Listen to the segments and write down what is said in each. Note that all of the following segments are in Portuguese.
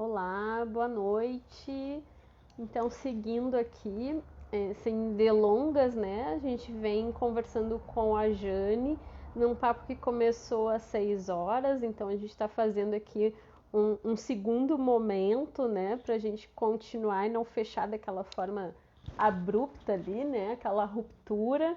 Olá, boa noite. Então, seguindo aqui, sem delongas, né? A gente vem conversando com a Jane num papo que começou às 6 horas. Então, a gente está fazendo aqui um segundo momento, né? Para a gente continuar e não fechar daquela forma abrupta ali, né? Aquela ruptura.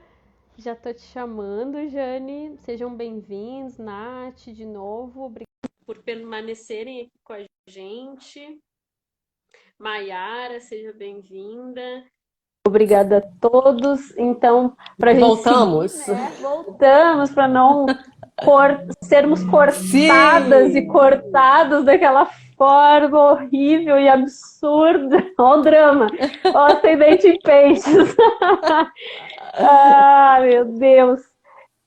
Já tô te chamando, Jane. Sejam bem-vindos, Nath, de novo. Obrigada por permanecerem aqui com a gente. Maiara, seja bem-vinda. Obrigada a todos. Então, para a gente seguir, Voltamos? né? Voltamos para não sermos cortadas e Sim! cortados daquela forma horrível e absurda. Olha o drama. Olha o acidente em peixes. Ah, meu Deus.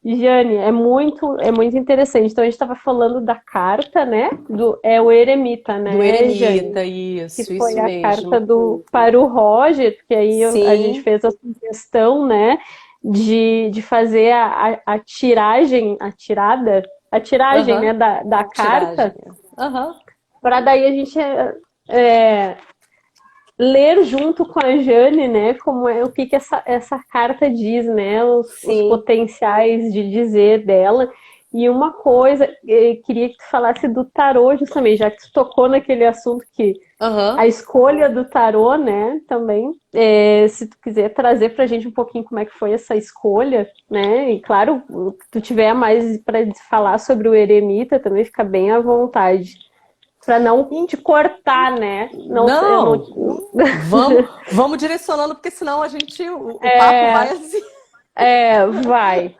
Jane, é muito interessante. Então, a gente estava falando da carta, né? É o Eremita, Do né, Jane? eremita, Que isso foi a carta mesmo. para o Roger, porque aí a gente Sim, fez a sugestão, né, de fazer a tiragem, né, aham, da a tiragem. carta, Aham, para daí a gente ler junto com a Jane, né, como é o que essa carta diz, né, os sim, potenciais de dizer dela. E uma coisa, queria que tu falasse do tarô justamente, já que tu tocou naquele assunto que a aham. escolha do tarô, né, também, se tu quiser trazer pra gente um pouquinho como é que foi essa escolha, né, e claro, se tu tiver mais para falar sobre o eremita, também fica bem à vontade, para não Em- te cortar, né, não, eu não, Não, vamos direcionando, porque senão o papo vai é, assim. vai,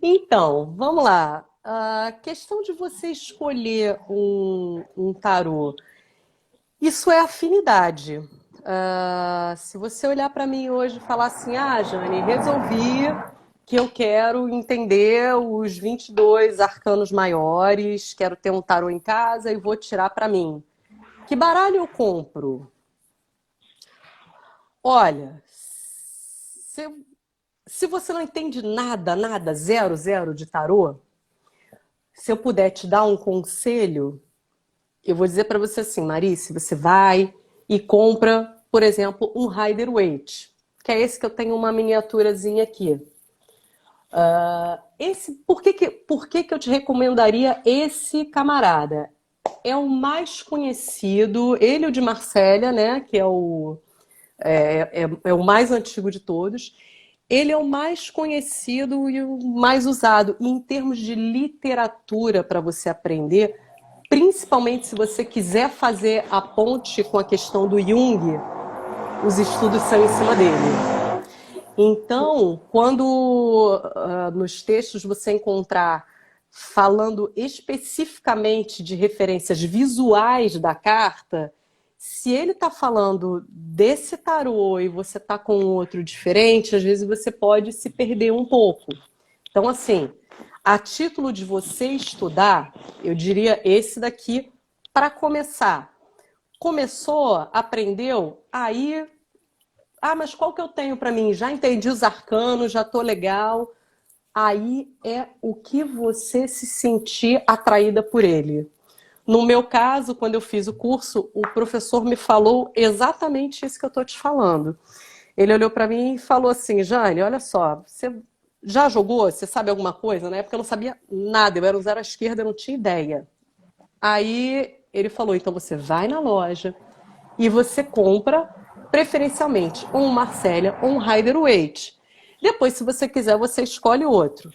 Então, vamos lá. A questão de você escolher um tarô. Isso é afinidade. Se você olhar para mim hoje e falar assim, Jane, resolvi que eu quero entender os 22 arcanos maiores, quero ter um tarô em casa e vou tirar para mim. Que baralho eu compro? Olha, se você não entende nada, nada, zero, zero de tarô, se eu puder te dar um conselho, eu vou dizer para você assim, Marice, você vai e compra, por exemplo, um Rider-Waite, que é esse que eu tenho uma miniaturazinha aqui. Por que que eu te recomendaria esse camarada? É o mais conhecido, ele e o de Marsella, né, que é o mais antigo de todos. Ele é o mais conhecido e o mais usado. E em termos de literatura para você aprender, principalmente se você quiser fazer a ponte com a questão do Jung, os estudos são em cima dele. Então, quando nos textos você encontrar falando especificamente de referências visuais da carta, se ele está falando desse tarô e você está com outro diferente, às vezes você pode se perder um pouco. Então, assim, a título de você estudar, eu diria esse daqui para começar. Começou, aprendeu, aí, mas qual que eu tenho para mim? Já entendi os arcanos, já tô legal. Aí é o que você se sentir atraída por ele. No meu caso, quando eu fiz o curso, o professor me falou exatamente isso que eu estou te falando. Ele olhou para mim e falou assim, Jane, olha só, você já jogou? Você sabe alguma coisa? Na época eu não sabia nada, eu era um zero à esquerda, eu não tinha ideia. Aí ele falou, então você vai na loja e você compra, preferencialmente, um Marcella ou um Rider-Waite. Depois, se você quiser, você escolhe outro.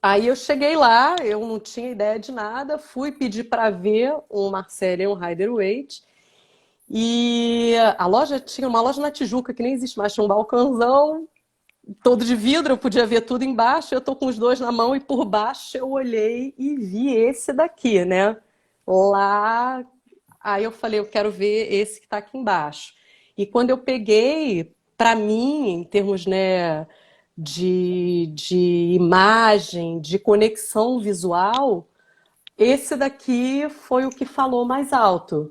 Aí eu cheguei lá, eu não tinha ideia de nada, fui pedir para ver um Marcella e um Rider-Waite. E a loja tinha uma loja na Tijuca que nem existe mais, tinha um balcãozão todo de vidro, eu podia ver tudo embaixo, eu tô com os dois na mão e por baixo eu olhei e vi esse daqui, né? Lá, aí eu falei, eu quero ver esse que tá aqui embaixo. E quando eu peguei, para mim, em termos, né, de imagem, de conexão visual, esse daqui foi o que falou mais alto.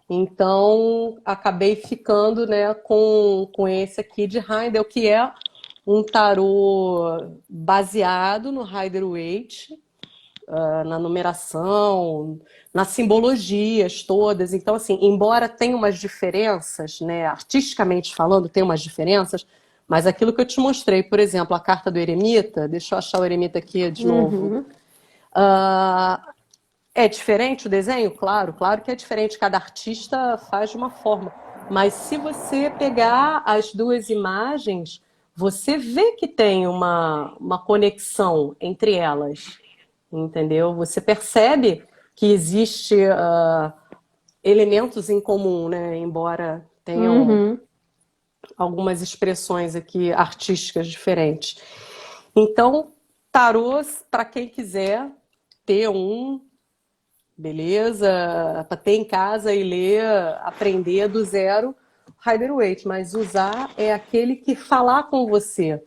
Então, acabei ficando, né, com esse aqui de Heidel, que é um tarô baseado no Rider-Waite na numeração, nas simbologias todas. Então, assim, embora tenha umas diferenças, né, artisticamente falando, tem umas diferenças, mas aquilo que eu te mostrei, por exemplo, a carta do eremita, deixa eu achar o eremita aqui de novo. Uhum. É diferente o desenho? Claro, claro que é diferente, cada artista faz de uma forma. Mas se você pegar as duas imagens, você vê que tem uma conexão entre elas, entendeu? Você percebe que existe elementos em comum, né? Embora tenham Uhum. algumas expressões aqui artísticas diferentes. Então, tarôs, para quem quiser ter um, beleza, para ter em casa e ler, aprender do zero, Rider-Waite, mas usar é aquele que falar com você.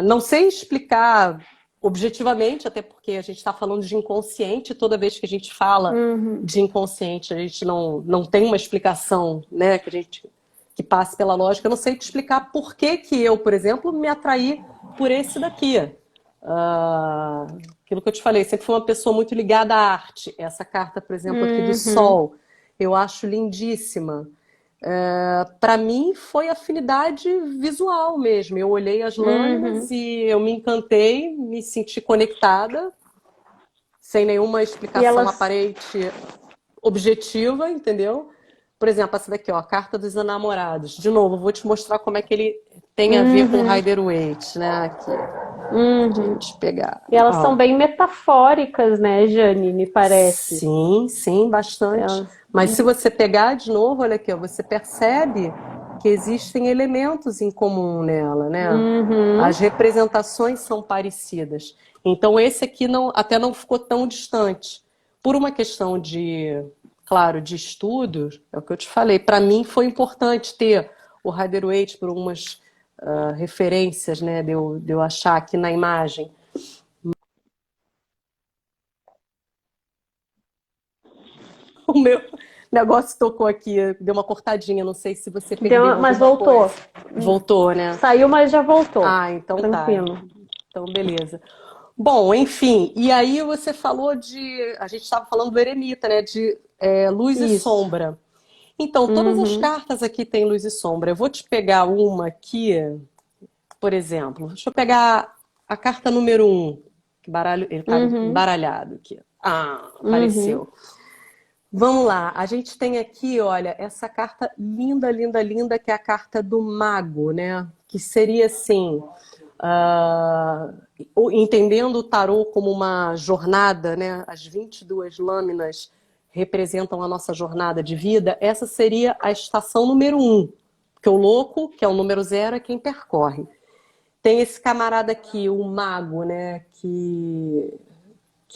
Não sei explicar objetivamente, até porque a gente está falando de inconsciente, toda vez que a gente fala Uhum. de inconsciente, a gente não tem uma explicação, né, que passe pela lógica. Eu não sei te explicar por que que eu, por exemplo, me atraí por esse daqui. Aquilo que eu te falei, sempre fui uma pessoa muito ligada à arte. Essa carta, por exemplo, aqui do Uhum. Sol, eu acho lindíssima. Para mim foi afinidade visual mesmo. Eu olhei as lâminas Uhum. e eu me encantei, me senti conectada, sem nenhuma E explicação elas. aparente objetiva, entendeu? Por exemplo, essa daqui, ó, a Carta dos Enamorados. De novo, eu vou te mostrar como é que ele tem a ver com o Uhum. Rider-Waite, né? Aqui, Uhum. gente pegar. E elas são Ó. bem metafóricas, né, Jane? Me parece. Sim, sim, bastante. Elas. Mas se você pegar de novo, olha aqui, ó, você percebe que existem elementos em comum nela, né? Uhum. As representações são parecidas. Então esse aqui até não ficou tão distante. Por uma questão de, claro, de estudo, é o que eu te falei. Para mim foi importante ter o Rider-Waite por umas referências, né? De eu achar aqui na imagem. O meu negócio tocou aqui, deu uma cortadinha, não sei se você perdeu Mas alguma voltou. coisa. Voltou, né? Saiu, mas já voltou. Ah, então tá. Tranquilo. Então, beleza. Bom, enfim, e aí você falou a gente estava falando do eremita, né? De luz e Isso. sombra. Então, todas as Uhum. cartas aqui têm luz e sombra. Eu vou te pegar uma aqui, por exemplo. Deixa eu pegar a carta número um. Ele está Uhum. embaralhado aqui. Ah, Uhum. apareceu. Vamos lá, a gente tem aqui, olha, essa carta linda, linda, linda, que é a carta do mago, né? Que seria assim, ah, entendendo o tarô como uma jornada, né? As 22 lâminas representam a nossa jornada de vida. Essa seria a estação número um, porque o louco, que é o número zero, é quem percorre. Tem esse camarada aqui, o mago, né? Que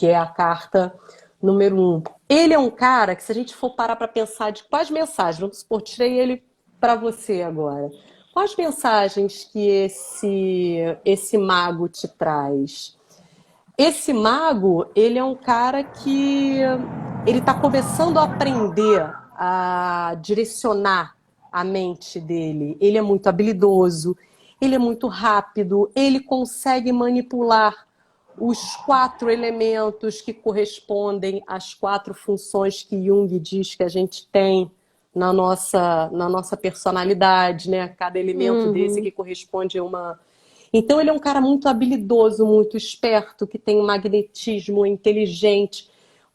é a carta número um. Ele é um cara que, se a gente for parar para pensar de quais mensagens, vamos supor, tirei ele para você agora. Quais mensagens que esse mago te traz? Esse mago, ele é um cara que ele está começando a aprender a direcionar a mente dele. Ele é muito habilidoso, ele é muito rápido, ele consegue manipular os 4 elementos que correspondem às 4 funções que Jung diz que a gente tem na nossa personalidade, né? Cada elemento desse Uhum. que corresponde a uma. Então ele é um cara muito habilidoso, muito esperto, que tem um magnetismo, é inteligente,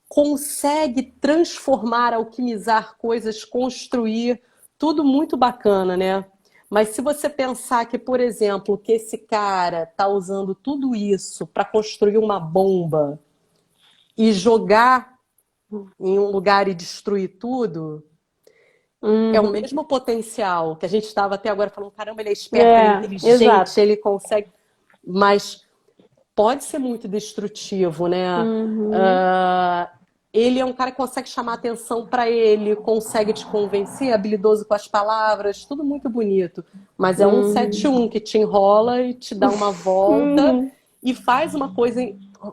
consegue transformar, alquimizar coisas, construir, tudo muito bacana, né? Mas se você pensar que, por exemplo, que esse cara está usando tudo isso para construir uma bomba e jogar em um lugar e destruir tudo, é o Uhum. mesmo potencial que a gente estava até agora falando, caramba, ele é esperto, ele é É, inteligente, exato. ele consegue. Mas pode ser muito destrutivo, né? Uhum. Ah, ele é um cara que consegue chamar atenção para ele, consegue te convencer, é habilidoso com as palavras, tudo muito bonito. Mas é um sete Uhum. um que te enrola e te dá uma volta Uhum. e faz uma coisa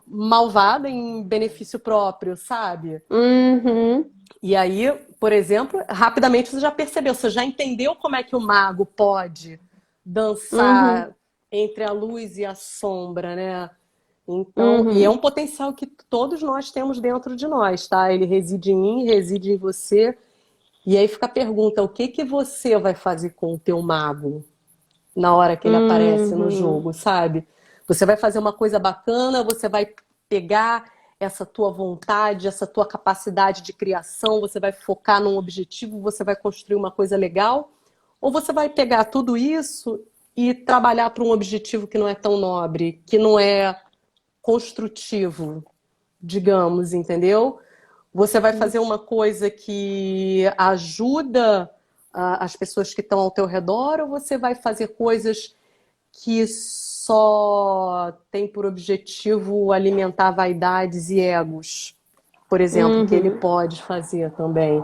malvada em benefício próprio, sabe? Uhum. E aí, por exemplo, rapidamente você já percebeu, você já entendeu como é que o mago pode Uhum. dançar entre a luz e a sombra, né? Então, e é Uhum. um potencial que todos nós temos dentro de nós, tá? Ele reside em mim, reside em você. E aí fica a pergunta, o que que você vai fazer com o teu mago na hora que ele aparece no Uhum. jogo, sabe? Você vai fazer uma coisa bacana, você vai pegar essa tua vontade, essa tua capacidade de criação, você vai focar num objetivo, você vai construir uma coisa legal, ou você vai pegar tudo isso e trabalhar para um objetivo que não é tão nobre, que não é construtivo, digamos, entendeu? Você vai fazer uma coisa que ajuda as pessoas que estão ao teu redor, ou você vai fazer coisas que só tem por objetivo alimentar vaidades e egos, por exemplo, que ele Uhum. pode fazer também.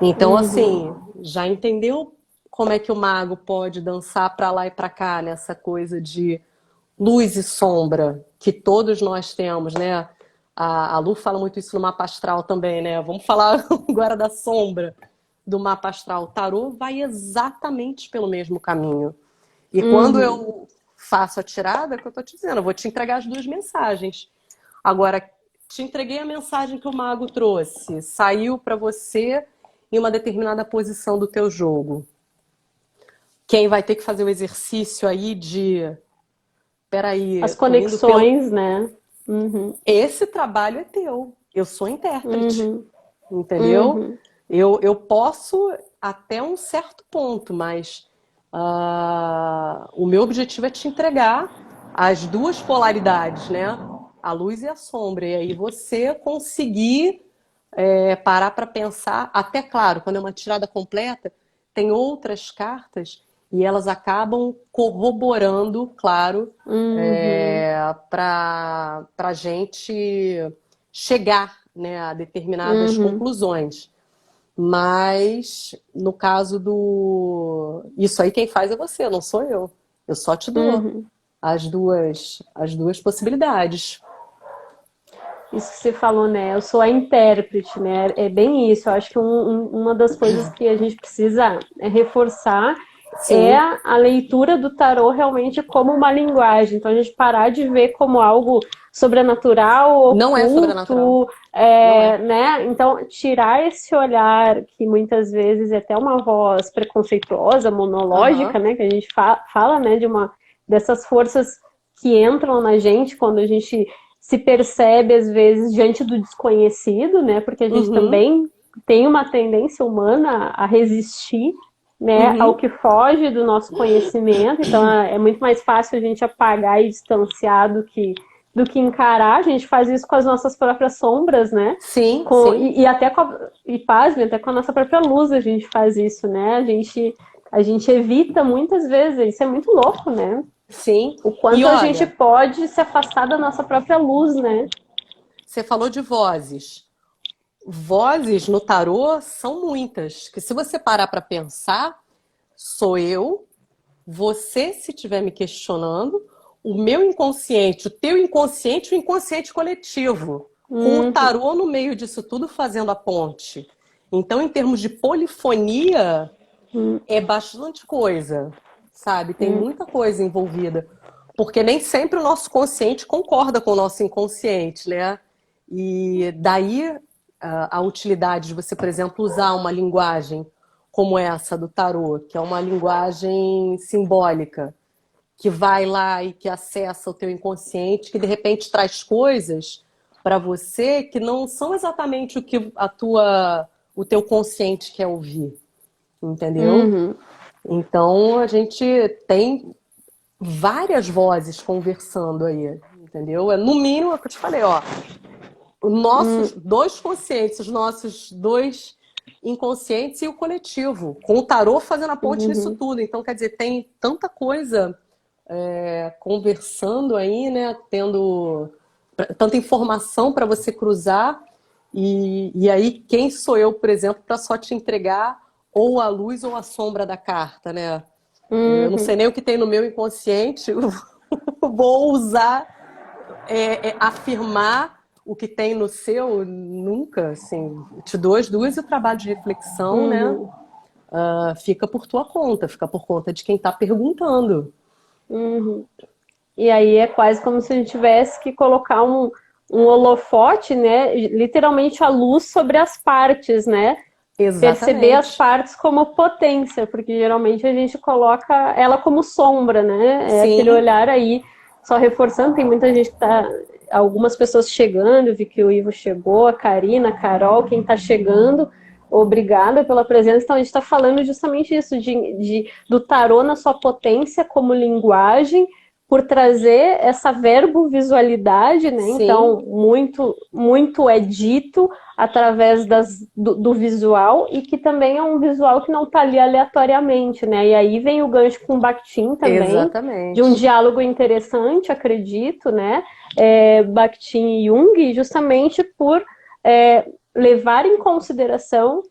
Então, Uhum. assim, já entendeu como é que o mago pode dançar para lá e para cá nessa coisa de luz e sombra que todos nós temos, né? A Lu fala muito isso no mapa astral também, né? Vamos falar agora da sombra do mapa astral. O tarô vai exatamente pelo mesmo caminho. E quando Uhum. eu faço a tirada, é o que eu estou te dizendo, eu vou te entregar as duas mensagens. Agora, te entreguei a mensagem que o mago trouxe, saiu para você em uma determinada posição do teu jogo. Quem vai ter que fazer o exercício aí de, peraí, As tô indo pelo... conexões, né? Uhum. Esse trabalho é teu. Eu sou intérprete, Uhum. entendeu? Uhum. Eu posso até um certo ponto, mas o meu objetivo é te entregar as duas polaridades, né? A luz e a sombra. E aí você conseguir parar para pensar, até claro, quando é uma tirada completa, tem outras cartas e elas acabam corroborando, claro, Uhum. para a gente chegar, né, a determinadas Uhum. conclusões. Mas no caso do. Isso aí quem faz é você, não sou eu. Eu só te dou Uhum. as duas possibilidades. Isso que você falou, né? Eu sou a intérprete, né? É bem isso. Eu acho que uma das coisas que a gente precisa reforçar é Sim, a leitura do tarô realmente como uma linguagem. Então, a gente parar de ver como algo sobrenatural, não é sobrenatural. oculto, Não é. né? Então, tirar esse olhar que muitas vezes é até uma voz preconceituosa, monológica, Aham. né? Que a gente fala, né? Dessas forças que entram na gente quando a gente se percebe às vezes diante do desconhecido, né? Porque a gente Uhum. também tem uma tendência humana a resistir, né, ao Uhum. que foge do nosso conhecimento. Então é muito mais fácil a gente apagar e distanciar do que encarar. A gente faz isso com as nossas próprias sombras, né? Sim, sim, E até pasme, até com a nossa própria luz a gente faz isso, né? A gente evita muitas vezes, isso é muito louco, né? sim. O E quanto a gente olha, pode se afastar da nossa própria luz, né? você falou de vozes. Vozes no tarô são muitas, que se você parar para pensar, sou eu, você se estiver me questionando, o meu inconsciente, o teu inconsciente, o inconsciente coletivo, com o Uhum, tarô no meio disso tudo fazendo a ponte. Então, em termos de polifonia, uhum, é bastante coisa, sabe? Tem uhum, muita coisa envolvida. Porque nem sempre o nosso consciente concorda com o nosso inconsciente, né? E daí a utilidade de você, por exemplo, usar uma linguagem como essa do tarô, que é uma linguagem simbólica, que vai lá e que acessa o teu inconsciente, que de repente traz coisas para você que não são exatamente o que o teu consciente quer ouvir, entendeu? uhum, Então a gente tem várias vozes conversando aí, entendeu? É no mínimo é o que eu te falei, ó, os nossos uhum, dois conscientes, os nossos dois inconscientes e o coletivo, com o tarô fazendo a ponte nisso uhum, tudo. Então, quer dizer, tem tanta coisa conversando aí, né? Tendo tanta informação para você cruzar. E aí, quem sou eu, por exemplo, para só te entregar ou a luz ou a sombra da carta, né? Eu não sei uhum, nem o que tem no meu inconsciente, eu vou usar, afirmar o que tem no seu, nunca, assim. Eu te dou as duas e o trabalho de reflexão, né? uhum, Fica por tua conta, fica por conta de quem está perguntando. uhum. e aí é quase como se a gente tivesse que colocar um holofote, né? Literalmente a luz sobre as partes, né? Perceber as Exatamente. partes como potência, porque geralmente a gente coloca ela como sombra, né? É aquele Sim, olhar aí, só reforçando, tem muita gente que tá. Algumas pessoas chegando, eu vi que o Ivo chegou, a Karina, a Carol, quem tá chegando, obrigada pela presença. Então a gente está falando justamente isso, do tarô na sua potência como linguagem, por trazer essa verbovisualidade, né? sim, Então, muito é dito através do visual e que também é um visual que não está ali aleatoriamente, né? E aí vem o gancho com o Bakhtin também, de um exatamente. diálogo interessante, acredito, né? Bakhtin e Jung, justamente por levar em consideração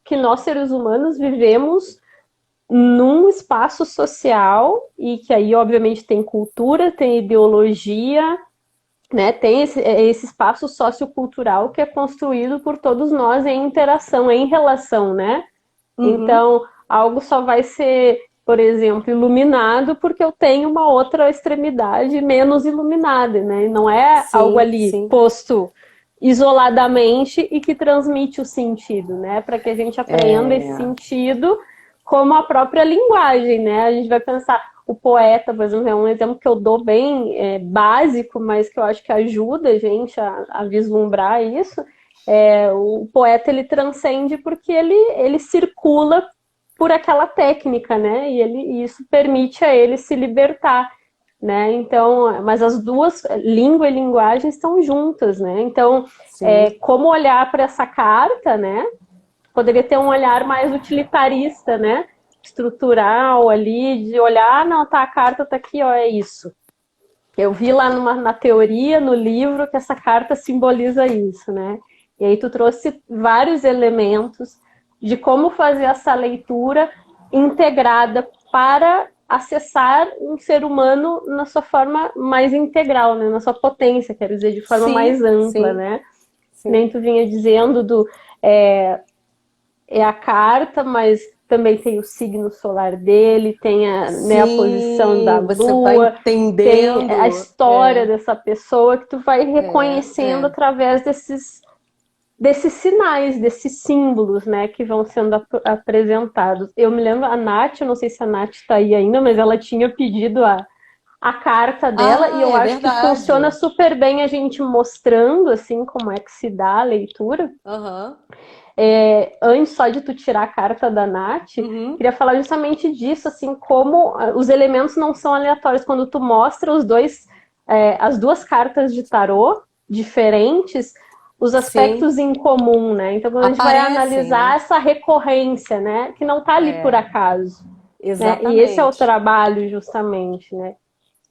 que nós, seres humanos, vivemos num espaço social e que aí, obviamente, tem cultura, tem ideologia, né? Tem esse espaço sociocultural que é construído por todos nós em interação, em relação, né? Uhum, Então, algo só vai ser, por exemplo, iluminado porque eu tenho uma outra extremidade menos iluminada, né? Não é algo sim, ali sim. posto isoladamente e que transmite o sentido, né? Para que a gente apreenda esse É, sentido como a própria linguagem, né? A gente vai pensar, o poeta, por exemplo, é um exemplo que eu dou bem básico, mas que eu acho que ajuda a gente a vislumbrar isso. O poeta ele transcende porque ele circula por aquela técnica, né? E isso permite a ele se libertar, né? Então, mas as duas, língua e linguagem, estão juntas, né? Então, sim. como olhar para essa carta, né? Poderia ter um olhar mais utilitarista, né? Estrutural ali, de olhar, não, tá, a carta tá aqui, ó, é isso. Eu vi lá na teoria, no livro, que essa carta simboliza isso, né? E aí tu trouxe vários elementos de como fazer essa leitura integrada para acessar um ser humano na sua forma mais integral, né? Na sua potência, quero dizer, de forma mais Sim, ampla, sim, né? sim. Nem tu vinha dizendo é a carta, mas também tem o signo solar dele, tem né, a posição da Sim, você vai lua, tem a entendendo. história dessa pessoa que tu vai reconhecendo É. através desses sinais, desses símbolos, né, que vão sendo apresentados. Eu me lembro, a Nath, eu não sei se a Nath está aí ainda, mas ela tinha pedido a carta dela e Ah, eu é acho que funciona verdade. super bem a gente mostrando, assim, como é que se dá a leitura. Aham. Antes só de tu tirar a carta da Nath, Uhum. queria falar justamente disso, assim, como os elementos não são aleatórios. Quando tu mostra as duas cartas de tarô diferentes, os Sim, aspectos em comum, né? Então, quando a gente vai aparecem, analisar né? essa recorrência, né? Que não tá ali por É, acaso, né? E esse é o exatamente. trabalho, justamente, né?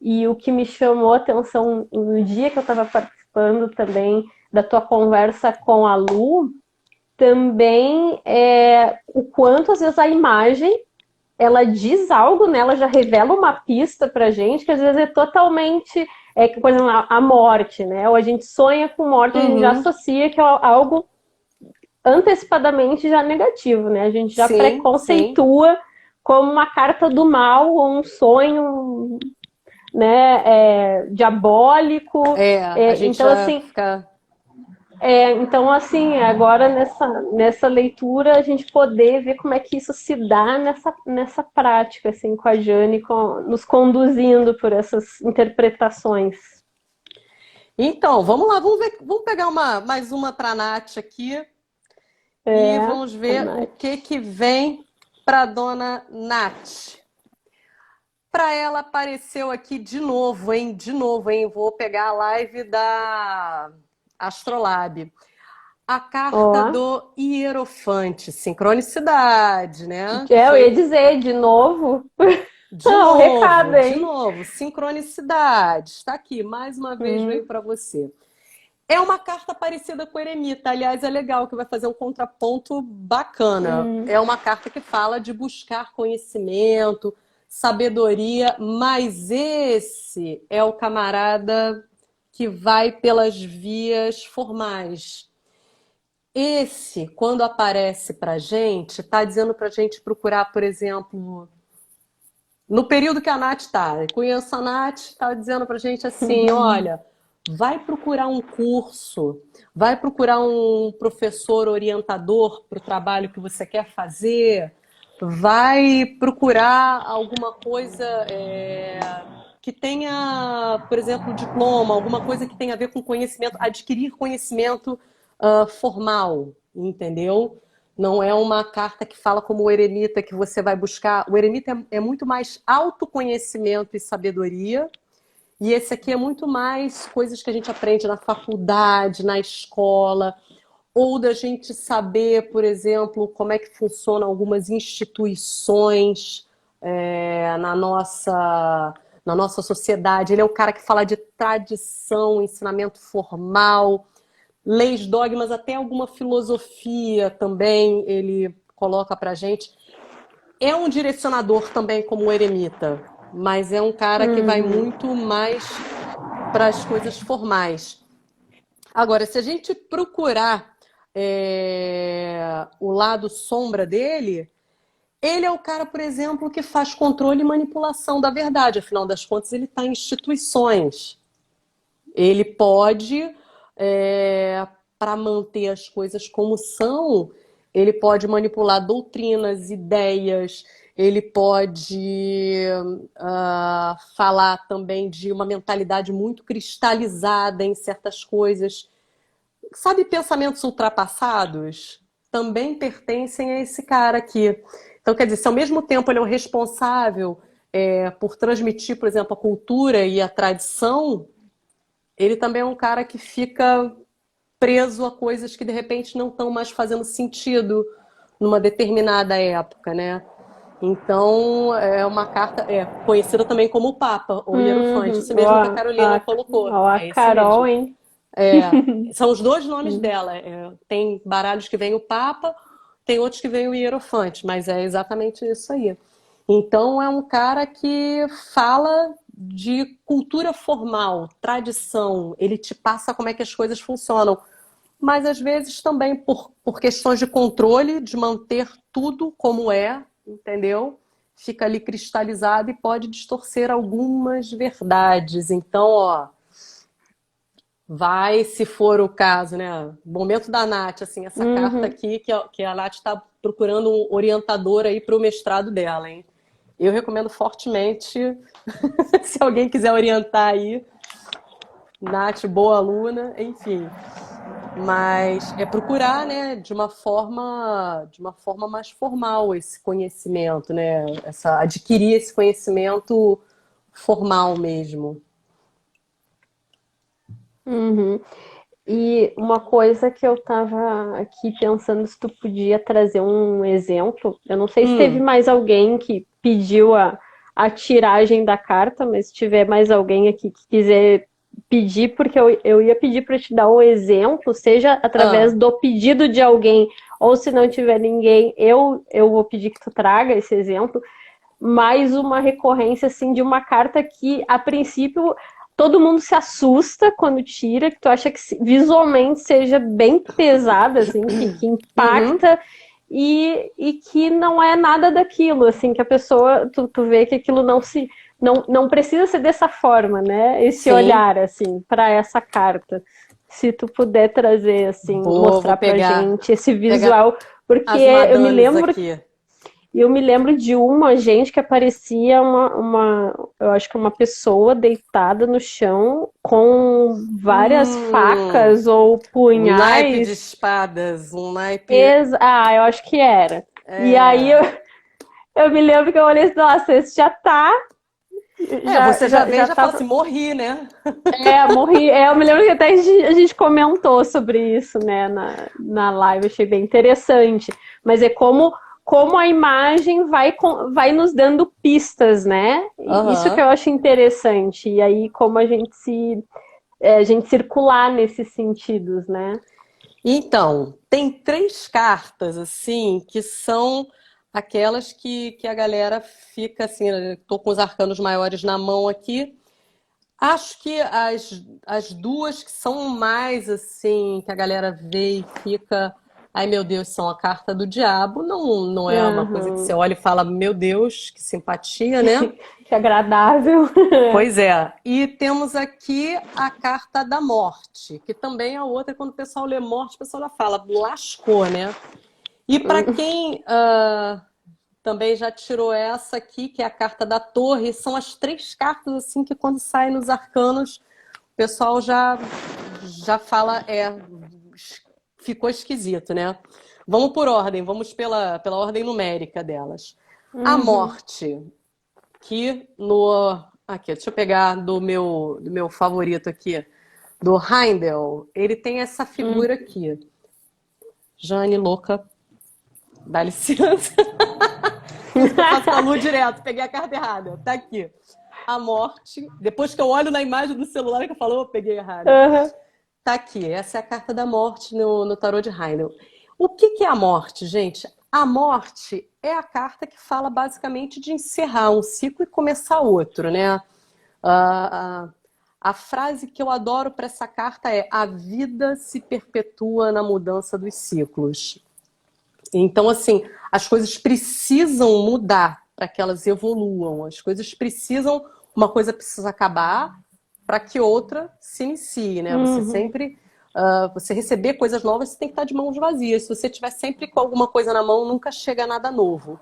E o que me chamou a atenção no dia que eu estava participando também da tua conversa com a Lu, também o quanto às vezes a imagem ela diz algo, né? Ela já revela uma pista pra gente que às vezes é totalmente por exemplo, a morte, né? Ou a gente sonha com morte, a gente já Uhum. associa que é algo antecipadamente já negativo, né? A gente já Sim, sim. preconceitua como uma carta do mal ou um sonho, né, diabólico. É, a gente Então, já assim, fica. agora nessa leitura, a gente poder ver como é que isso se dá nessa prática, assim, com a Jane, nos conduzindo por essas interpretações. Então, vamos lá, vamos ver, vamos pegar mais uma para a Nath aqui e vamos A ver o Nath. que que vem para dona Nath. Para ela apareceu aqui de novo, hein? De novo, hein? Vou pegar a live da Astrolab. A carta Ó, do Hierofante, sincronicidade, né? eu ia Foi dizer de novo. O recado, de hein? novo, sincronicidade. Está aqui, mais uma vez Hum, veio para você. É uma carta parecida com o Eremita, aliás, é legal que vai fazer um contraponto bacana. hum. É uma carta que fala de buscar conhecimento, sabedoria, mas esse é o camarada que vai pelas vias formais. Esse, quando aparece pra gente, tá dizendo pra gente procurar, por exemplo, no período que a Nath está. Conheço a Nath, está dizendo pra gente assim, olha, vai procurar um curso, vai procurar um professor orientador para o trabalho que você quer fazer, vai procurar alguma coisa que tenha, por exemplo, diploma, alguma coisa que tenha a ver com conhecimento, adquirir conhecimento formal, entendeu? Não é uma carta que fala como o eremita que você vai buscar. O eremita é muito mais autoconhecimento e sabedoria, e esse aqui é muito mais coisas que a gente aprende na faculdade, na escola, ou da gente saber, por exemplo, como é que funcionam algumas instituições na nossa sociedade. Ele é o cara que fala de tradição, ensinamento formal, leis, dogmas, até alguma filosofia também ele coloca pra gente. É um direcionador também como o eremita, mas é um cara que vai Uhum. muito mais para as coisas formais. Agora, se a gente procurar o lado sombra dele, ele é o cara, por exemplo, que faz controle e manipulação da verdade. Afinal das contas, ele está em instituições. Ele pode, para manter as coisas como são, ele pode manipular doutrinas, ideias, ele pode falar também de uma mentalidade muito cristalizada em certas coisas. Sabe, pensamentos ultrapassados também pertencem a esse cara aqui. Então, quer dizer, se ao mesmo tempo ele é o responsável por transmitir, por exemplo, a cultura e a tradição, ele também é um cara que fica preso a coisas que de repente não estão mais fazendo sentido numa determinada época, né? Então, é uma carta conhecida também como o Papa, ou Hierofante, Uhum. isso mesmo que a Ó, Carolina colocou, ó a é esse Carol, mesmo. hein? São os dois nomes dela. Tem baralhos que vem o Papa, tem outros que vem o Hierofante, mas é exatamente isso aí. Então é um cara que fala de cultura formal, tradição, ele te passa como é que as coisas funcionam, mas às vezes também por questões de controle, de manter tudo como é, entendeu? Fica ali cristalizado e pode distorcer algumas verdades. Então, ó, vai, se for o caso, né? Momento da Nath, assim, essa carta Uhum. aqui, que a Nath está procurando um orientador aí para o mestrado dela, hein? Eu recomendo fortemente, se alguém quiser orientar aí, Nath, boa aluna, enfim. Mas é procurar, né, de uma forma mais formal esse conhecimento, né? Adquirir esse conhecimento formal mesmo. Uhum. E uma coisa que eu tava aqui pensando se tu podia trazer um exemplo. Eu não sei se teve Hum, mais alguém que pediu a tiragem da carta, mas se tiver mais alguém aqui que quiser pedir, porque eu ia pedir para te dar o exemplo, seja através ah, do pedido de alguém, ou se não tiver ninguém, eu vou pedir que tu traga esse exemplo, mais uma recorrência assim de uma carta que a princípio todo mundo se assusta quando tira, que tu acha que visualmente seja bem pesada, assim, que uhum, impacta e que não é nada daquilo, assim, que a pessoa, tu vê que aquilo não precisa ser dessa forma, né? Esse sim, olhar, assim, para essa carta. Se tu puder trazer, assim, vou mostrar pra gente esse pegar visual, porque as eu me madames lembro aqui. e eu me lembro de uma gente que aparecia eu acho que uma pessoa deitada no chão com várias Hum, facas ou um naipe de punhais. espadas, um naipe. Eu acho que era. E aí É, eu me lembro que eu olhei e disse, nossa, esse já tá, você já vem e já já fala tá. assim, morri, né? Morri. Eu me lembro que até a gente comentou sobre isso, né, na live, achei bem interessante. Mas é como a imagem vai nos dando pistas, né? Isso que Aham. eu acho interessante. E aí, como a gente circular nesses sentidos, né? Então, tem três cartas, assim, que são aquelas que a galera fica assim, eu tô com os arcanos maiores na mão aqui. Acho que as duas que são mais assim, que a galera vê e fica. ai meu Deus, são a carta do diabo, não é uma coisa que você Aham. olha e fala, meu Deus, que simpatia, né? Que agradável. Pois é. E temos aqui a carta da morte, que também é outra, quando o pessoal lê morte, o pessoal já fala, lascou, né? E para quem também já tirou essa aqui, que é a carta da torre, são as três cartas assim que quando saem nos arcanos, o pessoal já fala, ficou esquisito, né? Vamos por ordem, vamos pela ordem numérica delas. A Uhum. morte, que no. Aqui, deixa eu pegar do meu favorito aqui, do Heindel. Ele tem essa Uhum. figura aqui. Jane, louca, dá licença. Por isso que eu faço com a Lu direto, peguei a carta errada. Tá aqui. A morte. Depois que eu olho na imagem do celular que eu falo, eu peguei errado. Aham. Tá aqui, essa é a carta da morte no tarô de Heindel. O que é a morte, gente? A morte é a carta que fala basicamente de encerrar um ciclo e começar outro, né? A, a frase que eu adoro para essa carta é: a vida se perpetua na mudança dos ciclos. Então, assim, as coisas precisam mudar para que elas evoluam. As coisas precisam, uma coisa precisa acabar para que outra se inicie, né? Você Uhum. sempre, você receber coisas novas, você tem que estar de mãos vazias. Se você tiver sempre com alguma coisa na mão, nunca chega nada novo.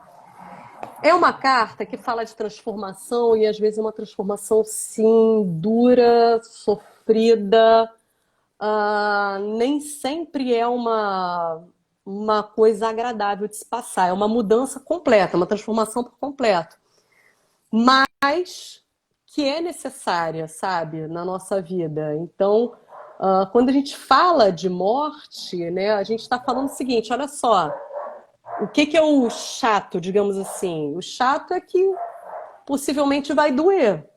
É uma carta que fala de transformação e às vezes é uma transformação, sim, dura, sofrida. Nem sempre é uma coisa agradável de se passar. É uma mudança completa, uma transformação por completo. Mas que é necessária, sabe, na nossa vida. Então, quando a gente fala de morte, né, a gente está falando o seguinte: olha só, o que é o chato, digamos assim? O chato é que possivelmente vai doer.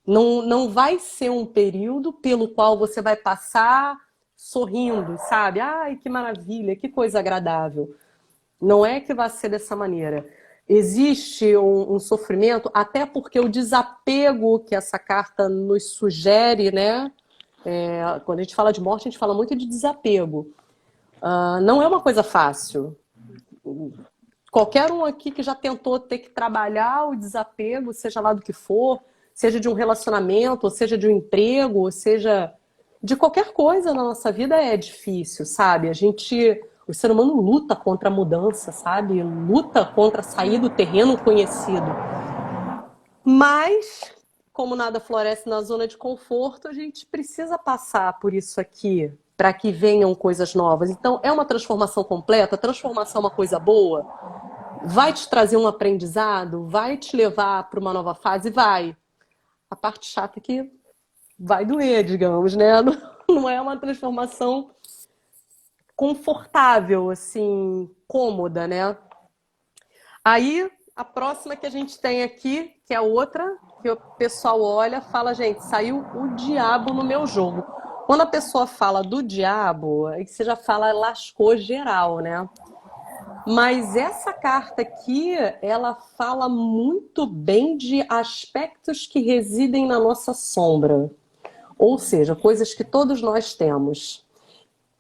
Não vai ser um período pelo qual você vai passar sorrindo, sabe? Ai, que maravilha, que coisa agradável. Não é que vai ser dessa maneira. Existe um sofrimento, até porque o desapego que essa carta nos sugere, né? Quando a gente fala de morte, a gente fala muito de desapego. Não é uma coisa fácil. Qualquer um aqui que já tentou ter que trabalhar o desapego, seja lá do que for, seja de um relacionamento, ou seja de um emprego, ou seja de qualquer coisa na nossa vida, é difícil, sabe? O ser humano luta contra a mudança, sabe? Luta contra sair do terreno conhecido. Mas, como nada floresce na zona de conforto, a gente precisa passar por isso aqui para que venham coisas novas. Então, é uma transformação completa. Transformação é uma coisa boa. Vai te trazer um aprendizado? Vai te levar para uma nova fase? Vai. A parte chata é que vai doer, digamos, né? Não é uma transformação confortável, assim, cômoda, né? Aí, a próxima que a gente tem aqui, que é outra, que o pessoal olha, fala, gente, saiu o diabo no meu jogo. Quando a pessoa fala do diabo, aí você já fala lascou geral, né? Mas essa carta aqui, ela fala muito bem de aspectos que residem na nossa sombra. Ou seja, coisas que todos nós temos.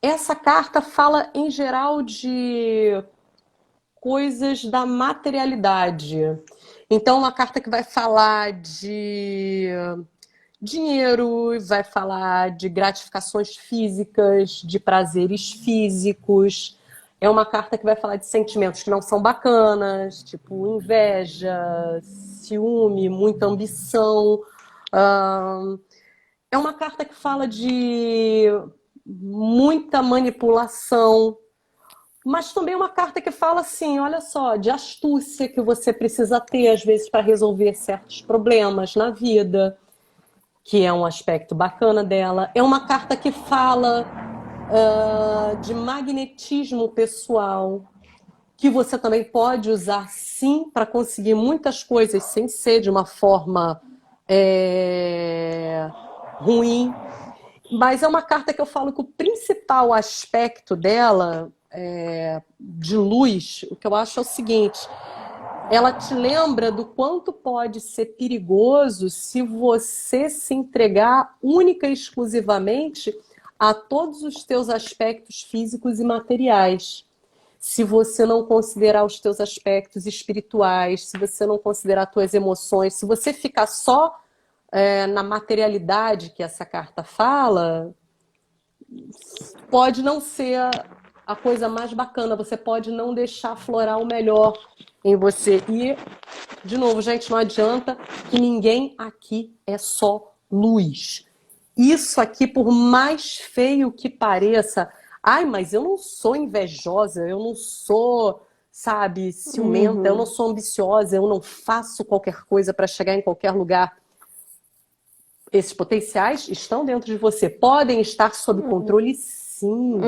Essa carta fala, em geral, de coisas da materialidade. Então, uma carta que vai falar de dinheiro, vai falar de gratificações físicas, de prazeres físicos. É uma carta que vai falar de sentimentos que não são bacanas, tipo inveja, ciúme, muita ambição. É uma carta que fala de muita manipulação, mas também é uma carta que fala assim, olha só, de astúcia que você precisa ter às vezes para resolver certos problemas na vida, que é um aspecto bacana dela. É uma carta que fala de magnetismo pessoal, que você também pode usar sim para conseguir muitas coisas sem ser de uma forma ruim. Mas é uma carta que eu falo que o principal aspecto dela, de luz, o que eu acho é o seguinte: ela te lembra do quanto pode ser perigoso se você se entregar única e exclusivamente a todos os teus aspectos físicos e materiais. Se você não considerar os teus aspectos espirituais, se você não considerar as tuas emoções, se você ficar só na materialidade que essa carta fala, pode não ser a coisa mais bacana, você pode não deixar aflorar o melhor em você. E, de novo, gente, não adianta que ninguém aqui é só luz. Isso aqui, por mais feio que pareça, ai, mas eu não sou invejosa, eu não sou, sabe, ciumenta, eu não sou ambiciosa, eu não faço qualquer coisa para chegar em qualquer lugar. Esses potenciais estão dentro de você. Podem estar sob controle, sim.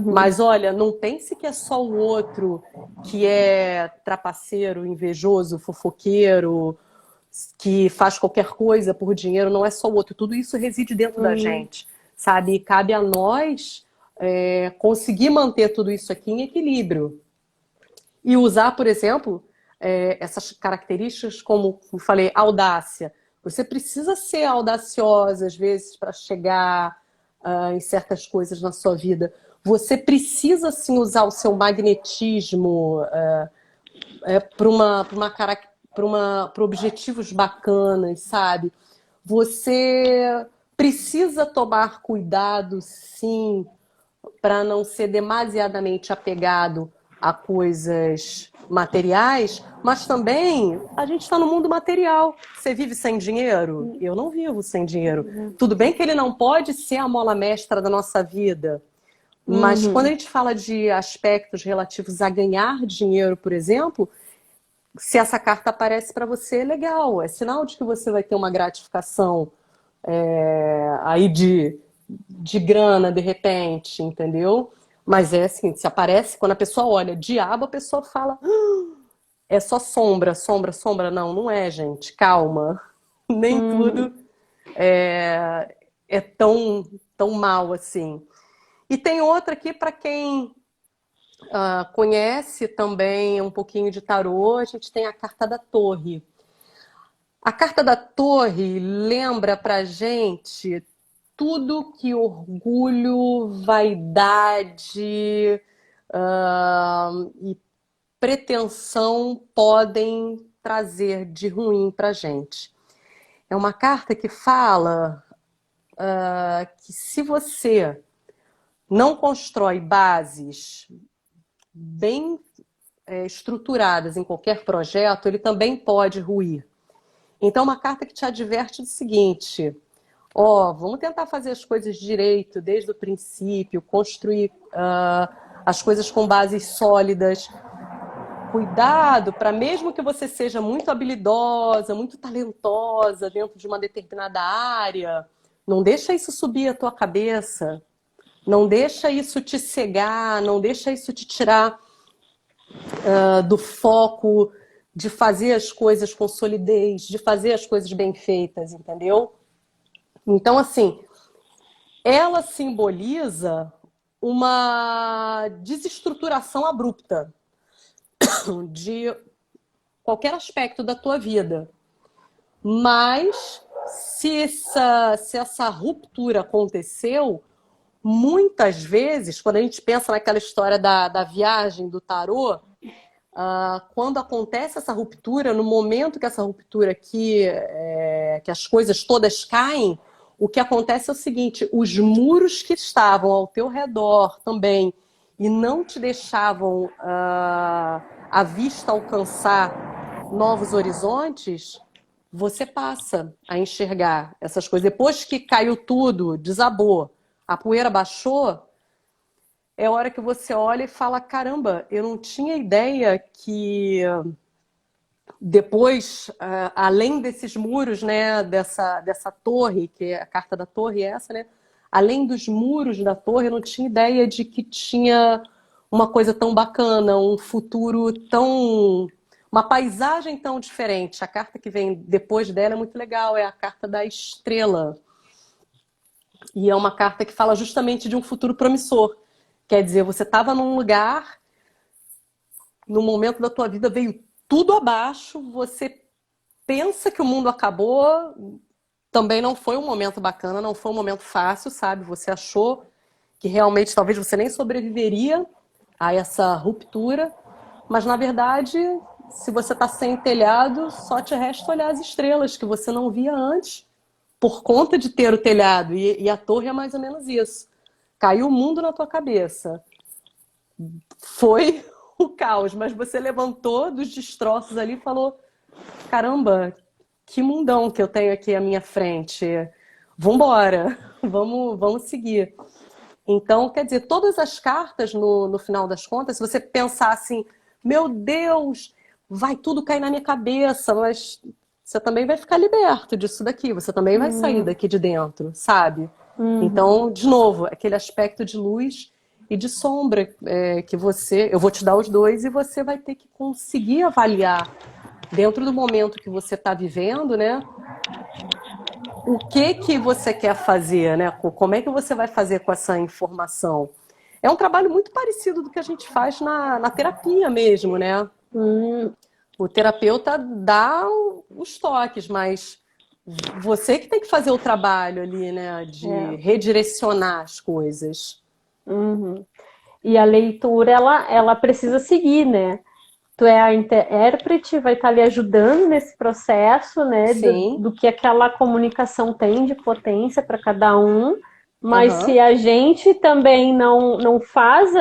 Mas olha, não pense que é só o outro que é trapaceiro, invejoso, fofoqueiro, que faz qualquer coisa por dinheiro. Não é só o outro. Tudo isso reside dentro da gente, sabe? E cabe a nós conseguir manter tudo isso aqui em equilíbrio. E usar, por exemplo, essas características como eu falei, audácia. Você precisa ser audaciosa, às vezes, para chegar em certas coisas na sua vida. Você precisa, sim, usar o seu magnetismo para objetivos bacanas, sabe? Você precisa tomar cuidado, sim, para não ser demasiadamente apegado a coisas materiais, mas também a gente está no mundo material. Você vive sem dinheiro? Eu não vivo sem dinheiro. Tudo bem que ele não pode ser a mola mestra da nossa vida, mas quando a gente fala de aspectos relativos a ganhar dinheiro, por exemplo, se essa carta aparece para você, é legal. É sinal de que você vai ter uma gratificação aí de grana, de repente, entendeu? Mas é assim, se aparece, quando a pessoa olha diabo, a pessoa fala, é só sombra, sombra, sombra. Não, não é, gente, calma. Nem tudo é tão mal assim. E tem outra aqui para quem conhece também um pouquinho de tarô, a gente tem a carta da Torre. A carta da Torre lembra pra gente tudo que orgulho, vaidade e pretensão podem trazer de ruim pra gente. É uma carta que fala que se você não constrói bases bem estruturadas em qualquer projeto, ele também pode ruir. Então, uma carta que te adverte do seguinte: vamos tentar fazer as coisas direito desde o princípio, construir as coisas com bases sólidas. Cuidado para, mesmo que você seja muito habilidosa, muito talentosa dentro de uma determinada área, não deixa isso subir a tua cabeça, não deixa isso te cegar, não deixa isso te tirar do foco de fazer as coisas com solidez, de fazer as coisas bem feitas, entendeu? Então, assim, ela simboliza uma desestruturação abrupta de qualquer aspecto da tua vida. Mas, se essa ruptura aconteceu, muitas vezes, quando a gente pensa naquela história da viagem do tarô, quando acontece essa ruptura, no momento que essa ruptura aqui, que as coisas todas caem, o que acontece é o seguinte: os muros que estavam ao teu redor também e não te deixavam a vista alcançar novos horizontes, você passa a enxergar essas coisas. Depois que caiu tudo, desabou, a poeira baixou, é a hora que você olha e fala: caramba, eu não tinha ideia que depois, além desses muros, né, dessa torre, que a carta da torre é essa, né? Além dos muros da torre, eu não tinha ideia de que tinha uma coisa tão bacana, um futuro tão... uma paisagem tão diferente. A carta que vem depois dela é muito legal, é a carta da estrela. E é uma carta que fala justamente de um futuro promissor. Quer dizer, você estava num lugar, no momento da tua vida veio tudo abaixo, você pensa que o mundo acabou, também não foi um momento bacana, não foi um momento fácil, sabe? Você achou que realmente talvez você nem sobreviveria a essa ruptura, mas na verdade, se você está sem telhado, só te resta olhar as estrelas que você não via antes, por conta de ter o telhado. E a torre é mais ou menos isso. Caiu o mundo na tua cabeça. Foi o caos, mas você levantou dos destroços ali e falou: caramba, que mundão que eu tenho aqui à minha frente. Vambora, vamos seguir. Então, quer dizer, todas as cartas, no final das contas, se você pensar assim, meu Deus, vai tudo cair na minha cabeça, mas você também vai ficar liberto disso daqui, você também vai sair Uhum. daqui de dentro, sabe? Uhum. Então, de novo, aquele aspecto de luz e de sombra que eu vou te dar os dois e você vai ter que conseguir avaliar dentro do momento que você está vivendo, né? O que você quer fazer, né? Como é que você vai fazer com essa informação? É um trabalho muito parecido do que a gente faz na terapia mesmo, né? Uhum. O terapeuta dá os toques, mas você que tem que fazer o trabalho ali, né? De É. redirecionar as coisas. Uhum. E a leitura, ela precisa seguir, né? Tu é a intérprete, vai estar lhe ajudando nesse processo, né? Sim, Do que aquela comunicação tem de potência para cada um. Mas se aham. a gente também não faz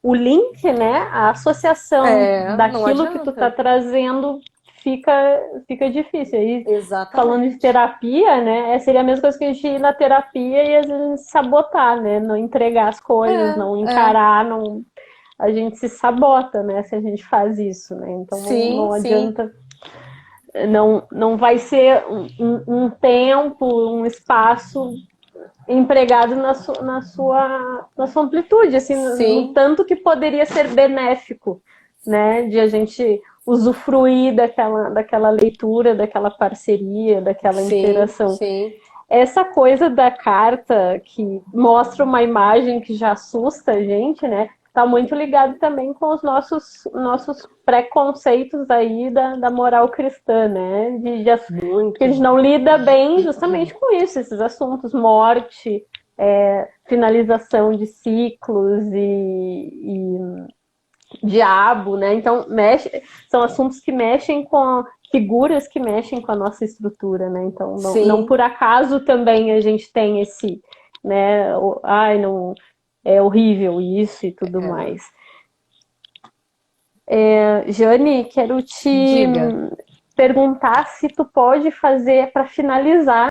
o link, né? A associação Não daquilo que tu tá adianta. trazendo fica, fica difícil. Aí, falando de Exatamente. terapia, né? Seria a mesma coisa que a gente ir na terapia e às vezes sabotar, né? Não entregar as coisas, não É. encarar, não a gente se sabota, né, se a gente faz isso, né? Então Sim, não sim. adianta, não vai ser um tempo, um espaço empregado na sua amplitude, assim, no Sim, tanto que poderia ser benéfico, né, de a gente usufruir daquela leitura, daquela parceria, daquela sim, interação. sim. Essa coisa da carta que mostra uma imagem que já assusta a gente, né? Tá muito ligado também com os nossos preconceitos aí da moral cristã, né? Que a Muito. gente não lida bem justamente com isso, esses assuntos, morte, finalização de ciclos e diabo, né? Então, são assuntos que mexem com figuras que mexem com a nossa estrutura, né? Então, não Sim. por acaso também a gente tem esse, né? Ai, não, é horrível isso e tudo É. mais. Jane, quero te Diga. perguntar se tu pode fazer para finalizar.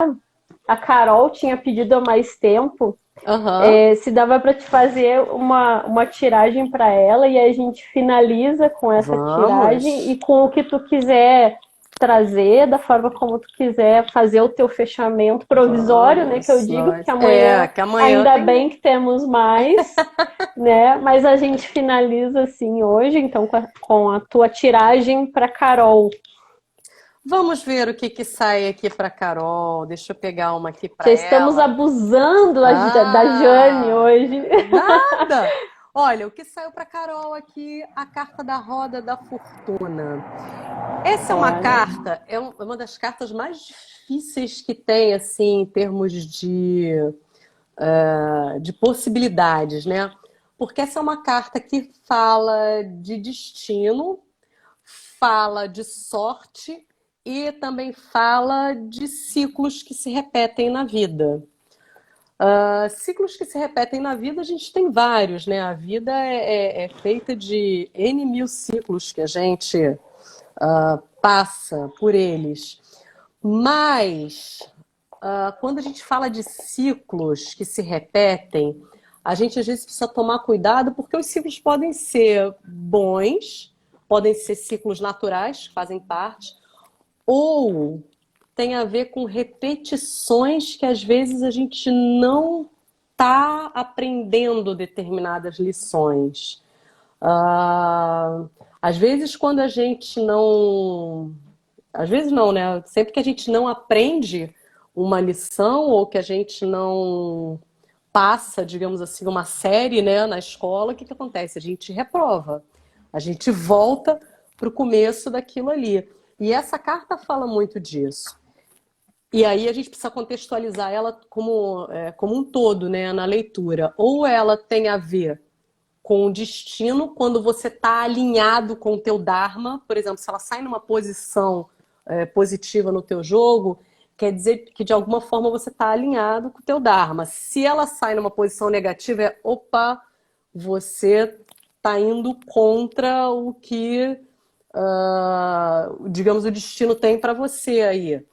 A Carol tinha pedido há mais tempo Aham. se dava para te fazer uma tiragem para ela e a gente finaliza com essa tiragem e Vamos. com o que tu quiser trazer, da forma como tu quiser fazer o teu fechamento provisório, né, que eu Vamos. digo, porque Nós. amanhã Que amanhã ainda tem. bem que temos mais, né, mas a gente finaliza assim hoje, então com a tua tiragem para Carol. Vamos ver o que que sai aqui para Carol. Deixa eu pegar uma aqui Já para estamos ela. abusando da Jane Ah, hoje. nada. Olha, o que saiu para Carol aqui, a carta da roda da fortuna. Essa é uma Olha. carta, é uma das cartas mais difíceis que tem, assim, em termos de possibilidades, né? Porque essa é uma carta que fala de destino, fala de sorte e também fala de ciclos que se repetem na vida. Ciclos que se repetem na vida, a gente tem vários, né? A vida é feita de N mil ciclos que a gente passa por eles. Mas, quando a gente fala de ciclos que se repetem, a gente às vezes precisa tomar cuidado porque os ciclos podem ser bons, podem ser ciclos naturais, que fazem parte, ou tem a ver com repetições que às vezes a gente não está aprendendo determinadas lições. Às vezes, quando a gente não. Às vezes, não, né? Sempre que a gente não aprende uma lição ou que a gente não passa, digamos assim, uma série, né, na escola, o que que acontece? A gente reprova. A gente volta para o começo daquilo ali. E essa carta fala muito disso. E aí a gente precisa contextualizar ela como um todo, né, na leitura. Ou ela tem a ver com o destino, quando você está alinhado com o teu Dharma, por exemplo, se ela sai numa posição positiva no teu jogo, quer dizer que de alguma forma você está alinhado com o teu Dharma. Se ela sai numa posição negativa, opa, você está indo contra o que, digamos, o destino tem para você aí.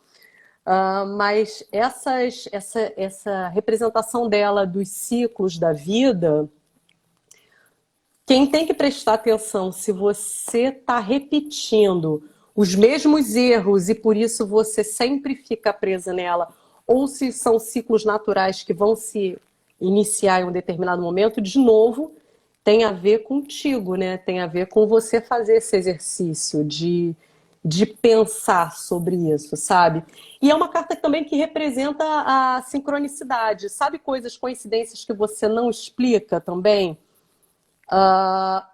Mas essa representação dela dos ciclos da vida, quem tem que prestar atenção se você está repetindo os mesmos erros e por isso você sempre fica presa nela, ou se são ciclos naturais que vão se iniciar em um determinado momento, de novo, tem a ver contigo, né? Tem a ver com você fazer esse exercício de pensar sobre isso, sabe? E é uma carta também que representa a sincronicidade. Sabe coisas, coincidências que você não explica também?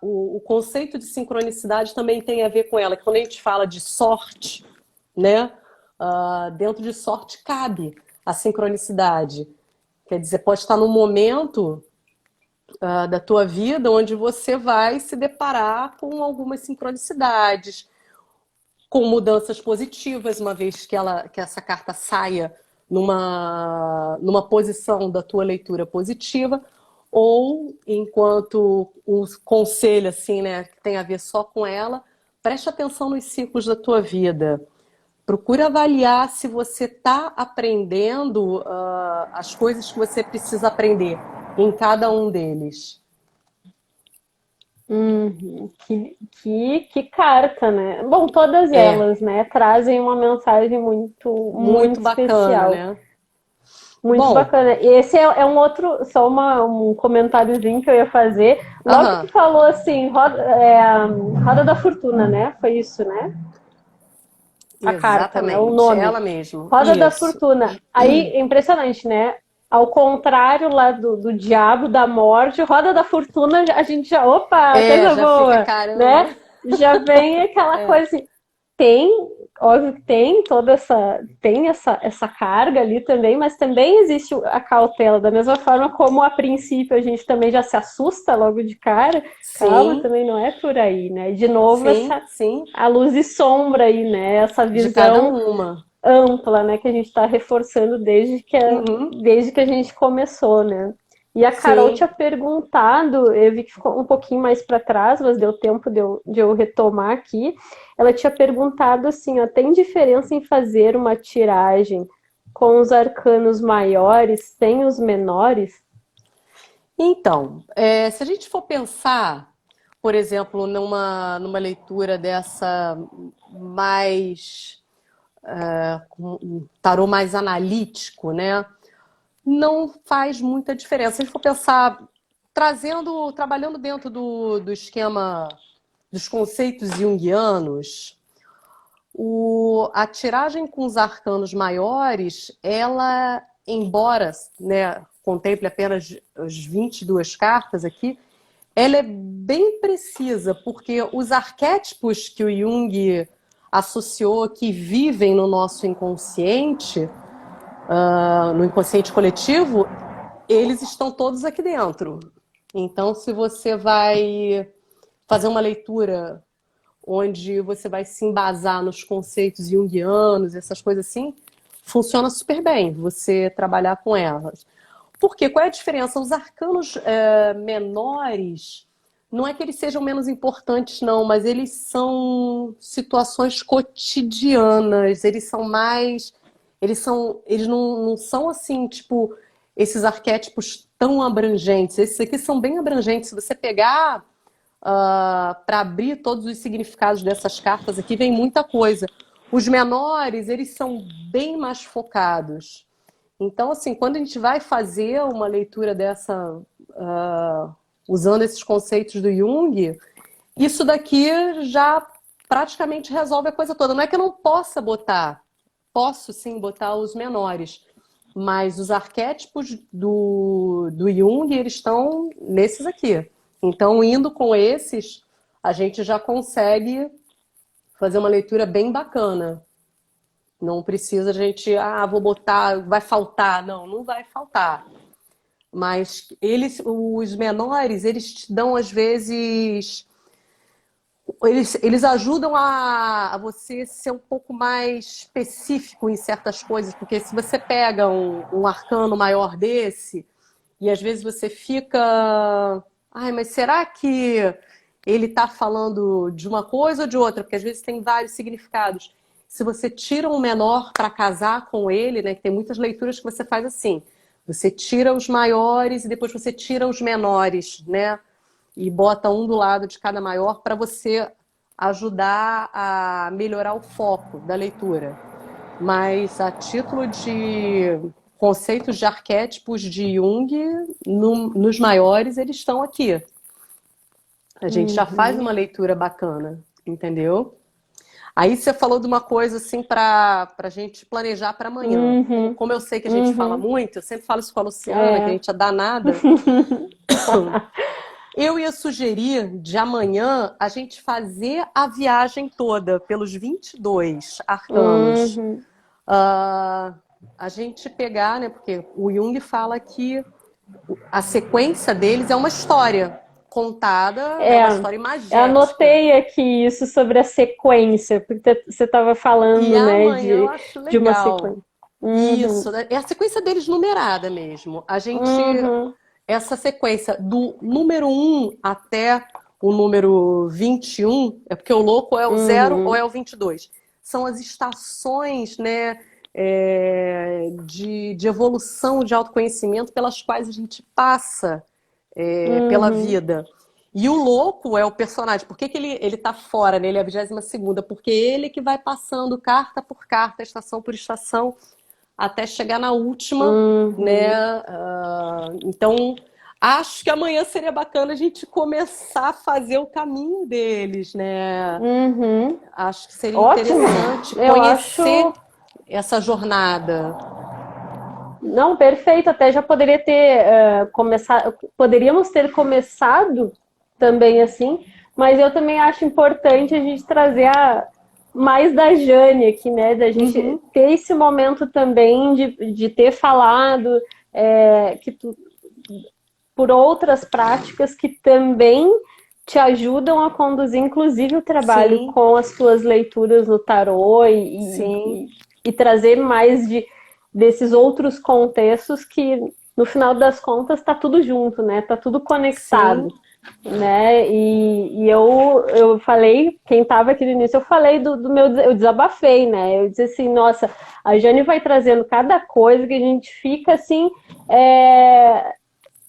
O conceito de sincronicidade também tem a ver com ela. Quando a gente fala de sorte, né? Dentro de sorte cabe a sincronicidade. Quer dizer, pode estar num momento da tua vida onde você vai se deparar com algumas sincronicidades, com mudanças positivas, uma vez que essa carta saia numa posição da tua leitura positiva, ou enquanto um conselho assim, né, que tem a ver só com ela, preste atenção nos ciclos da tua vida. Procura avaliar se você está aprendendo as coisas que você precisa aprender em cada um deles. Que carta, né? Bom, todas É, elas, né, trazem uma mensagem muito, muito muito bacana, especial. né? Muito Bom, bacana. Esse é um outro, só um comentáriozinho que eu ia fazer. Logo que tu aham, falou assim, Roda da Fortuna, né? Foi isso, né? A carta, né? O exatamente, nome. ela mesmo. Roda da Isso. Fortuna. Aí, é impressionante, né? Ao contrário lá do diabo, da morte, Roda da Fortuna, a gente já, opa, coisa Já fica boa, caramba. né? Já vem aquela coisa assim, tem, óbvio que tem toda essa carga ali também, mas também existe a cautela, da mesma forma como a princípio a gente também já se assusta logo de cara, calma, Sim, também não é por aí, né? De novo, sim, sim, a luz e sombra aí, né? Essa de cada visão uma. ampla, né, que a gente está reforçando Uhum, desde que a gente começou, né? E a Carol sim. tinha perguntado, eu vi que ficou um pouquinho mais para trás, mas deu tempo de eu retomar aqui. Ela tinha perguntado assim, ó, tem diferença em fazer uma tiragem com os arcanos maiores sem os menores? Então, se a gente for pensar, por exemplo, numa leitura dessa mais, com um tarô mais analítico, né? Não faz muita diferença. Se a gente for pensar, trabalhando dentro do esquema dos conceitos junguianos, a tiragem com os arcanos maiores, ela, embora, né, contemple apenas as 22 cartas aqui, ela é bem precisa, porque os arquétipos que o Jung associou, que vivem no nosso inconsciente, no inconsciente coletivo, eles estão todos aqui dentro. Então, se você vai fazer uma leitura onde você vai se embasar nos conceitos junguianos, essas coisas assim, funciona super bem você trabalhar com elas. Por quê? Qual é a diferença? Os arcanos menores, não é que eles sejam menos importantes, não, mas eles são situações cotidianas, eles são mais. Eles não são assim, tipo, esses arquétipos tão abrangentes. Esses aqui são bem abrangentes. Se você pegar para abrir todos os significados dessas cartas aqui, vem muita coisa. Os menores, eles são bem mais focados. Então, assim, quando a gente vai fazer uma leitura dessa, usando esses conceitos do Jung, isso daqui já praticamente resolve a coisa toda. Não é que eu não possa botar, posso sim botar os menores, mas os arquétipos do Jung, eles estão nesses aqui. Então, indo com esses, a gente já consegue fazer uma leitura bem bacana. Não precisa a gente, vou botar, vai faltar. Não, não vai faltar. Mas os menores, eles te dão às vezes, eles ajudam a você ser um pouco mais específico em certas coisas, porque se você pega um arcano maior desse, e às vezes você fica, mas será que ele está falando de uma coisa ou de outra? Porque às vezes tem vários significados. Se você tira um menor para casar com ele, né, que tem muitas leituras que você faz assim, você tira os maiores e depois você tira os menores, né? E bota um do lado de cada maior para você ajudar a melhorar o foco da leitura. Mas a título de conceitos de arquétipos de Jung, nos maiores, eles estão aqui. A gente já faz uma leitura bacana, entendeu? Aí você falou de uma coisa assim para a gente planejar para amanhã. Como eu sei que a gente fala muito, eu sempre falo isso com a Luciana, que a gente é danada. Eu ia sugerir de amanhã a gente fazer a viagem toda pelos 22 arcanos. A gente pegar, né? Porque o Jung fala que a sequência deles é uma história contada, é uma história imagética. Eu anotei aqui isso sobre a sequência, porque você estava falando, e né, amanhã eu acho legal. de uma sequência. Isso, é a sequência deles numerada mesmo. A gente, essa sequência do número 1 até o número 21, é porque o louco é o 0 ou é o 22. São as estações, né, de evolução, de autoconhecimento pelas quais a gente passa pela vida. E o louco é o personagem. Por que ele tá fora, né? Ele é a 22ª? Porque ele que vai passando carta por carta, estação por estação, até chegar na última, né? Então, acho que amanhã seria bacana a gente começar a fazer o caminho deles, né? Acho que seria interessante conhecer essa jornada. Não, perfeito. Até já poderia ter poderíamos ter começado também assim, mas eu também acho importante a gente trazer mais da Jane aqui, né? Da gente ter esse momento também de ter falado por outras práticas que também te ajudam a conduzir, inclusive, o trabalho com as tuas leituras no tarô e trazer mais desses outros contextos que, no final das contas, tá tudo junto, né? Tá tudo conectado. Né? E eu falei, quem estava aqui no início, eu falei eu desabafei, né? Eu disse assim, nossa, a Jane vai trazendo cada coisa que a gente fica assim,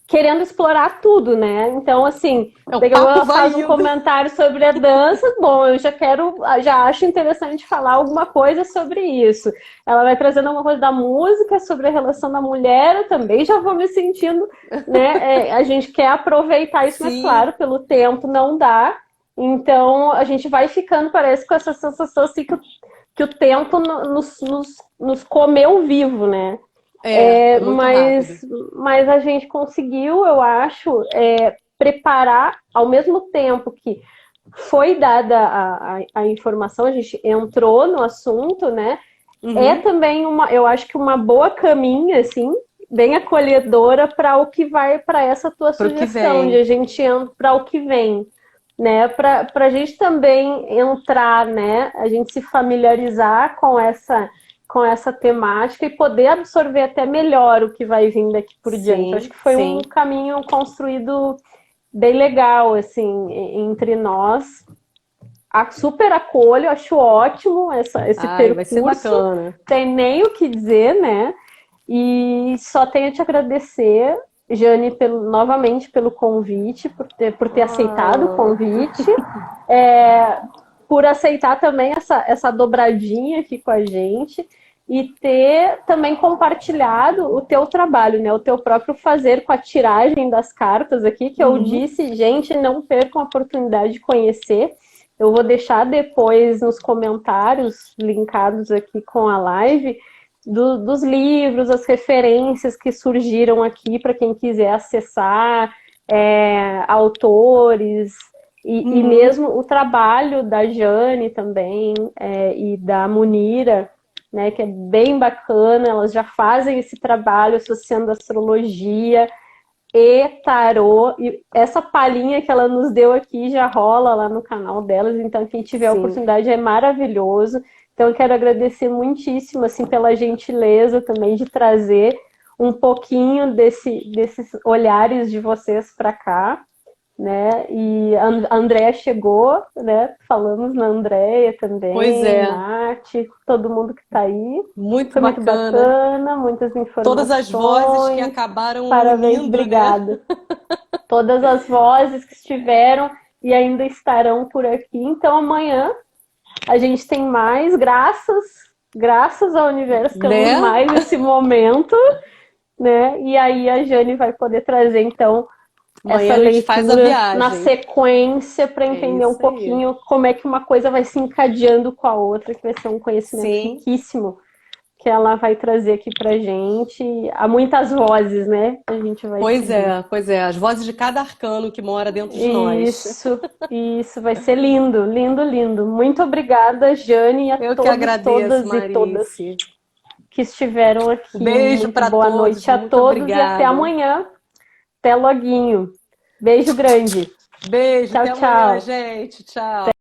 querendo explorar tudo, né? Então, assim, ela faz um comentário sobre a dança, bom, eu já acho interessante falar alguma coisa sobre isso. Ela vai trazendo alguma coisa da música, sobre a relação da mulher, eu também já vou me sentindo, né? A gente quer aproveitar isso, mas claro, pelo tempo não dá. Então, a gente vai ficando, parece, com essa sensação assim, que o tempo nos comeu vivo, né? Mas a gente conseguiu, eu acho, preparar ao mesmo tempo que foi dada a informação, a gente entrou no assunto, né? É também eu acho que uma boa caminha, assim, bem acolhedora para o que vai, para essa tua sugestão, de a gente para o que vem, né? Para a gente também entrar, né? A gente se familiarizar com essa temática e poder absorver até melhor o que vai vir daqui por diante. Acho que foi um caminho construído bem legal, assim, entre nós. Super acolho, acho ótimo esse percurso. Vai ser bacana. Tem nem o que dizer, né? E só tenho a te agradecer, Jane, novamente pelo convite, por ter aceitado o convite. Por aceitar também essa dobradinha aqui com a gente e ter também compartilhado o teu trabalho, né? O teu próprio fazer com a tiragem das cartas aqui, que eu disse, gente, não percam a oportunidade de conhecer. Eu vou deixar depois nos comentários, linkados aqui com a live, dos livros, as referências que surgiram aqui para quem quiser acessar, autores, e mesmo o trabalho da Jane também, e da Munira, né, que é bem bacana. Elas já fazem esse trabalho associando astrologia e tarô. E essa palhinha que ela nos deu aqui já rola lá no canal delas, então quem tiver a Sim. oportunidade é maravilhoso. Então eu quero agradecer muitíssimo assim pela gentileza também de trazer um pouquinho desses olhares de vocês para cá, né? E a Andrea chegou, né? Falamos na Andrea Pois também, é, Nath, todo mundo que está aí. muito Foi muito bacana. bacana, muitas Todas as vozes que informações. acabaram Parabéns, unindo, né? obrigada. Todas as vozes que estiveram e ainda estarão por aqui. Então amanhã a gente tem mais, graças ao universo, temos Né? mais esse momento, né? E aí a Jane vai poder trazer então essa Amanhã a gente faz a leitura na viagem. sequência para É entender um isso aí. pouquinho como é que uma coisa vai se encadeando com a outra, que vai ser um conhecimento Sim. riquíssimo que ela vai trazer aqui pra gente. Há muitas vozes, né? A gente vai seguir. Pois é, as vozes de cada arcano que mora dentro de nós. Isso vai ser lindo, lindo, lindo. Muito obrigada, Jane, e a Eu que todos, agradeço, todas e todas Marice. que estiveram aqui. Beijo Muito para boa todos, noite a muito todos e até obrigada. amanhã. Até loguinho. Beijo grande. Beijo, Tchau, até amanhã, tchau. gente. Tchau.